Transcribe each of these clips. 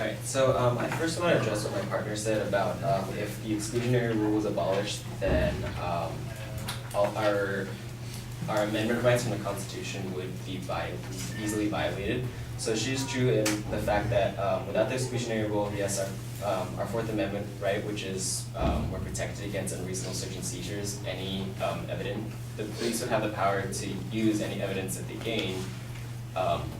Alright, so I first want to address what my partner said about if the exclusionary rule was abolished, then all our amendment rights from the Constitution would be easily violated. So she's true in the fact that without the exclusionary rule, yes, our Fourth Amendment right, which is we're protected against unreasonable search and seizures, any the police would have the power to use any evidence that they gain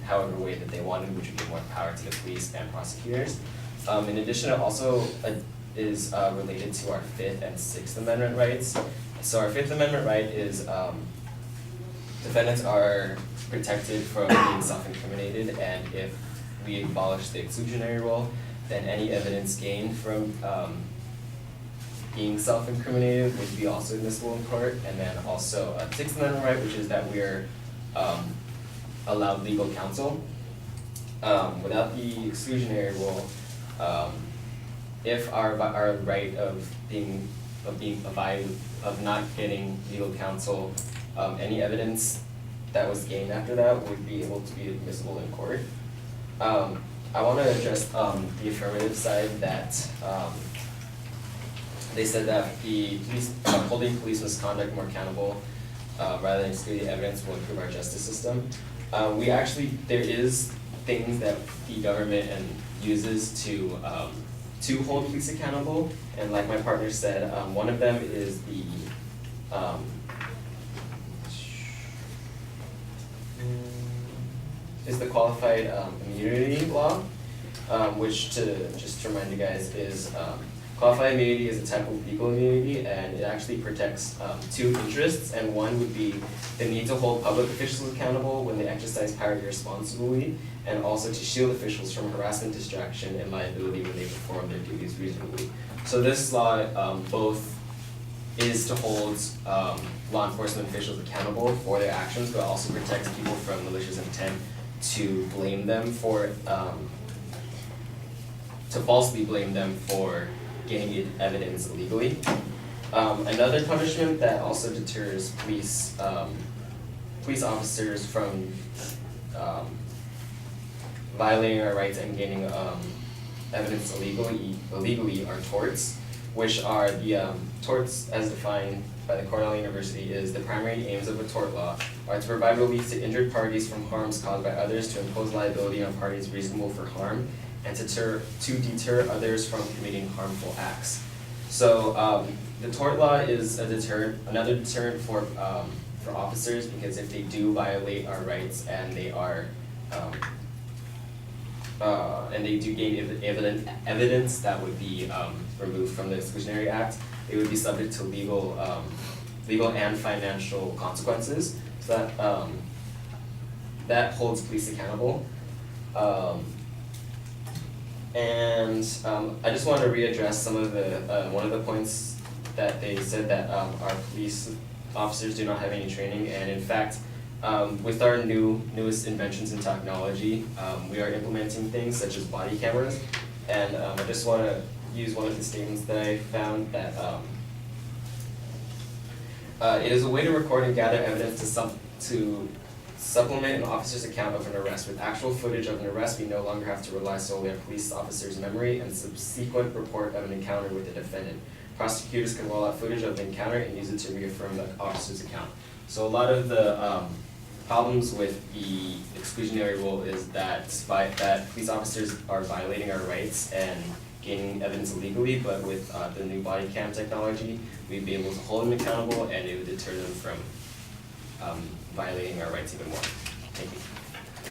however way that they wanted, which would give more power to the police and prosecutors. In addition, it also is related to our Fifth and Sixth Amendment rights. So our Fifth Amendment right is defendants are protected from being self-incriminated, and if we abolish the exclusionary rule, then any evidence gained from being self-incriminated would be also admissible in court. And then also a Sixth Amendment right, which is that we are allowed legal counsel. Without the exclusionary rule, if our right of not getting legal counsel, any evidence that was gained after that would be able to be admissible in court. I want to address the affirmative side that they said that the police holding police misconduct more accountable rather than excluding evidence will improve our justice system. There is things that the government uses to hold police accountable, and like my partner said, one of them is the qualified immunity law, which just to remind you guys is qualified immunity is a type of legal immunity, and it actually protects two interests, and one would be the need to hold public officials accountable when they exercise power irresponsibly, and also to shield officials from harassment, distraction, and liability when they perform their duties reasonably. So this law both is to hold law enforcement officials accountable for their actions, but also protects people from malicious intent to blame them for, to falsely blame them for gaining evidence illegally. Another punishment that also deters police officers from violating our rights and gaining evidence illegally are torts, which are the torts as defined by the Cornell University is the primary aims of a tort law are to provide relief to injured parties from harms caused by others, to impose liability on parties reasonable for harm, and to deter others from committing harmful acts. So the tort law is another deterrent for officers, because if they do violate our rights and they are and they do gain evidence that would be removed from the Exclusionary Act, they would be subject to legal and financial consequences. So that holds police accountable. And I just want to readdress some of the one of the points that they said that our police officers do not have any training, and in fact, with our newest inventions in technology, we are implementing things such as body cameras, and I just want to use one of the statements that I found that it is a way to record and gather evidence to supplement an officer's account of an arrest. With actual footage of an arrest, we no longer have to rely solely on police officers' memory and subsequent report of an encounter with the defendant. Prosecutors can roll out footage of the encounter and use it to reaffirm the officer's account. So a lot of the problems with the exclusionary rule is that police officers are violating our rights and gaining evidence illegally, but with the new body cam technology, we'd be able to hold them accountable, and it would deter them from violating our rights even more. Thank you.